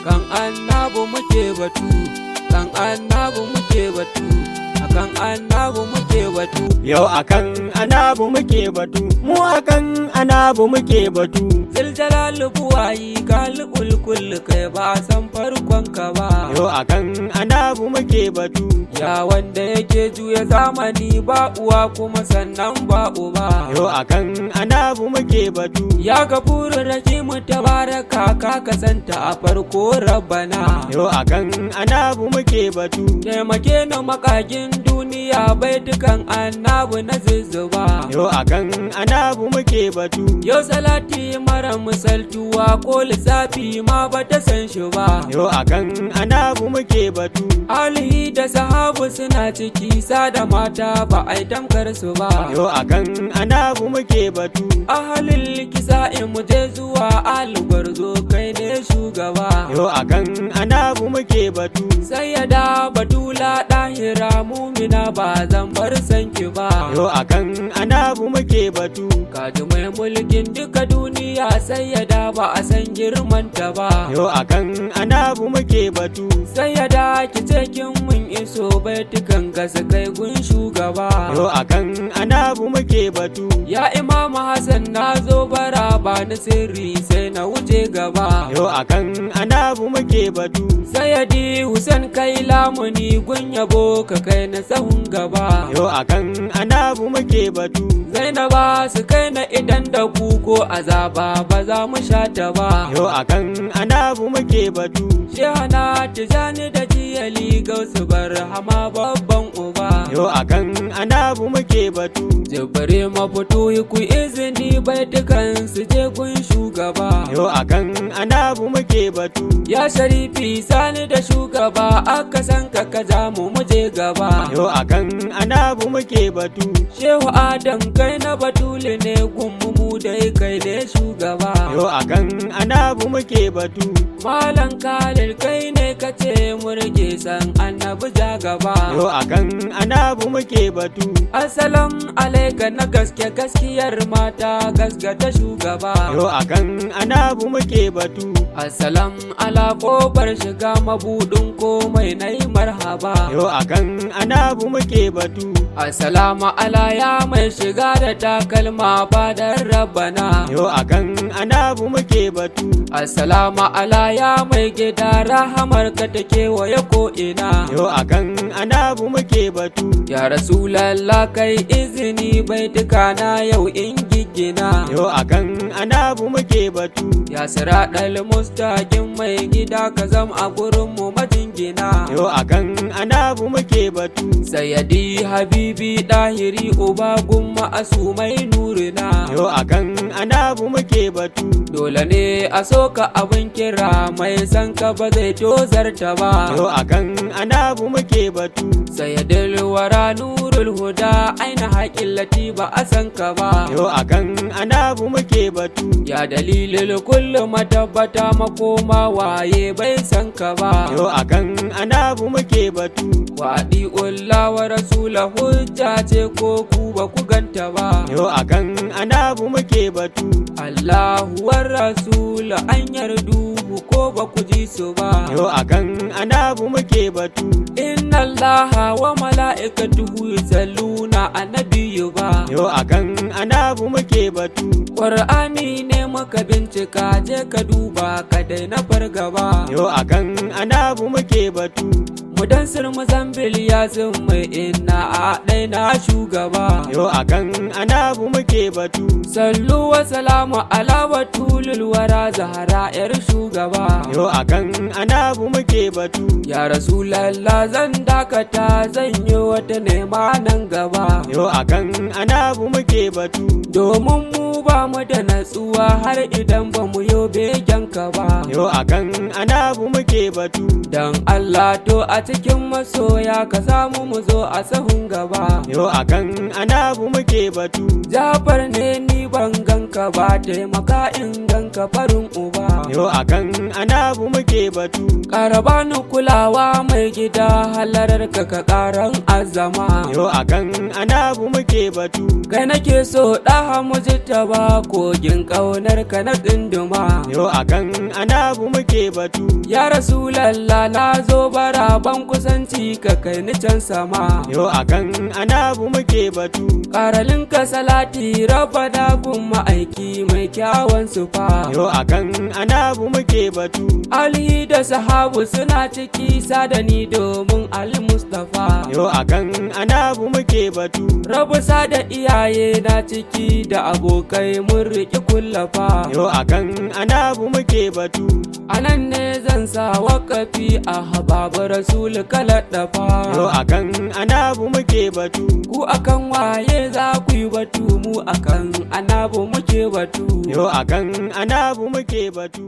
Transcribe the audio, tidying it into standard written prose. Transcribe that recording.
Akan Annabi muke batu, kan Annabi muke batu, akan Annabi muke batu. Yau akan Annabi muke batu, mu akan Annabi muke batu. Ziljalal buwayi galibul kulli kai ba san farkon ka ba. Yau akan Annabi muke batu. Ya wanda yake juya zamani ba uwa kuma sannan ba uba. Yau akan Annabi muke batu. Ya gafurin rahimu tabaraka ka kasanta a farko rabbana. Yau akan Annabi muke batu. Taimake na makagin duniya baitukan Annabi na zuzzuba. Yau akan Annabi muke batu. Yau salati mara misaltuwa ko lissafi ma bata san shi ba. Yau akan Annabi muke batu. Alihi da sahabu suna ciki sada mata ba ai tamkar su ba. Yau akan Annabi muke batu. Ahalil kisa'i mu je zuwa algwarzo kai ne shugaba. Yau akan Annabi muke batu. Sayyada batula ɗahira mumina ba zan bar sanki ba. Yau akan Annabi muke batu. Kaji mai mulkin duka duniya sayyada ba a san girmanta ba. Yau akan Annabi muke batu. Sayyada ki ce kin mun iso baitukan gasa kai gun shugaba. Yau akan Annabi muke batu. Ya Imam Hassan na zo bara ba na sirri sai na wuce gaba. Yau akan Annabi muke batu. Sayyadi Hussein kai lamuni gun yabo ka kai na sahun gaba. Yau akan Annabi muke batu. Zainaba su kai na idan da ku ko azaba ba za mu sha ta ba. Yau akan Annabi muke batu. Shehana Tijani da Jiyali Gausu Barhama babban uba. Yau akan Annabi muke batu. Jibri mafutu ku izini baitukan su je kun shugaba. Yau akan Annabi muke batu. Ya Sharifi sani da shugaba aka san ka kaza mu muje gaba. Yau akan Annabi muke batu. Shehu Adam kai na batuli ne gummu mu dai kai ne shugaba. Yau akan Annabi muke batu. Malam Khalil kai ne kace murge san Annabi ja gaba. Yau akan Annabi muke batu. Assalam alaika na gaske gaskiyar mata gasgata shugaba. Yau akan Annabi muke batu. Assalam ala kofar shiga mabudin komai na yi marhaba. Yau akan Annabi muke batu. Assalamu ala ya mai shiga da takalma fadar rabbana. Yau akan Annabi muke batu. Assalamu ala ya mai gida rahamar ka ta kewaye ko ina. Yau akan Annabi muke batu. Ya Rasulallah kai izini baituka na yau in giggina. Yau akan Annabi muke batu. Ya siraɗal mustaqim mai gida ka zam a gurin mu majingina. Yau akan Annabi muke batu. Sayyadi Habibi ɗahiri uba gumma asu mai nurina. Yau akan Annabi muke batu. Dole ne a soka abin kira mai san ka ba zai tozarta ba. Yau akan Annabi muke batu. Sayyadil wara nurul huda aina haƙin lati ba a san ka ba. Yau akan Annabi muke batu. Ya dalilin kullum matabbata makoma waye bai san ka ba. Yau akan Annabi muke batu. Waɗi ulla wa rasula hujja ce ko ku ba ku ganta ba. Yau akan Annabi muke batu. Allahu war rasul an yardu ko ba ku ji su ba. Yau akan Annabi muke batu. Inna Allaha wa mala'ikatuhu yusalluna annabiyyu ba. Yau akan Annabi muke batu. Qur'ani ne muka bincika je ka duba ka daina fargaba. Yau akan Annabi muke batu. Mudan sirmu zambil ya mai inna a ɗaina shugaba. Yau akan Annabi muke batu. Sallu wa salamu ala batulul wara zahara yar shugaba. Yau akan Annabi muke batu. Ya Rasulallah zan dakata zan yi wata nema nan gaba. Yau akan Annabi muke batu. Domin mu ba mu da natsuwa har idan ba mu yo begen ka ba. Yau akan Annabi muke batu. Dan Allah to a cikin masoya ka samu mu zo a sahun gaba. Yau akan Annabi muke batu. Jafar ne ni ban gan ka ba taimaka inganka farin uba. Yo akan Annabi muke batu. Ƙara bani kulawa mai gida halarar ka ƙaran azama. Yo akan Annabi muke batu. Kai nake so ɗaha mujtaba kogin ƙaunar ka na tsinduma. Yo akan Annabi muke batu. Ya Rasulallah na zo bara ban kusanci ka kai ni can sama. Yo akan Annabi muke batu. Ƙaralin ka salati raba dagun ma'aiki mai kyawun sufa. Yo akan Annabi muke batu. Ali da sahabu suna ciki sadani domin Ali Mustafa. Yo akan Annabi muke batu. Rabu sada iyaye na ciki da abokai mun riƙi kullafa. Yo akan Annabi muke batu. Anan ne zan sa wakafi Ahababu Rasul kalaɗafa. Yo akan Annabi muke batu. Ku akan waye za ku yi batu, mu akan Annabi muke batu. Yo akan Annabi muke batu.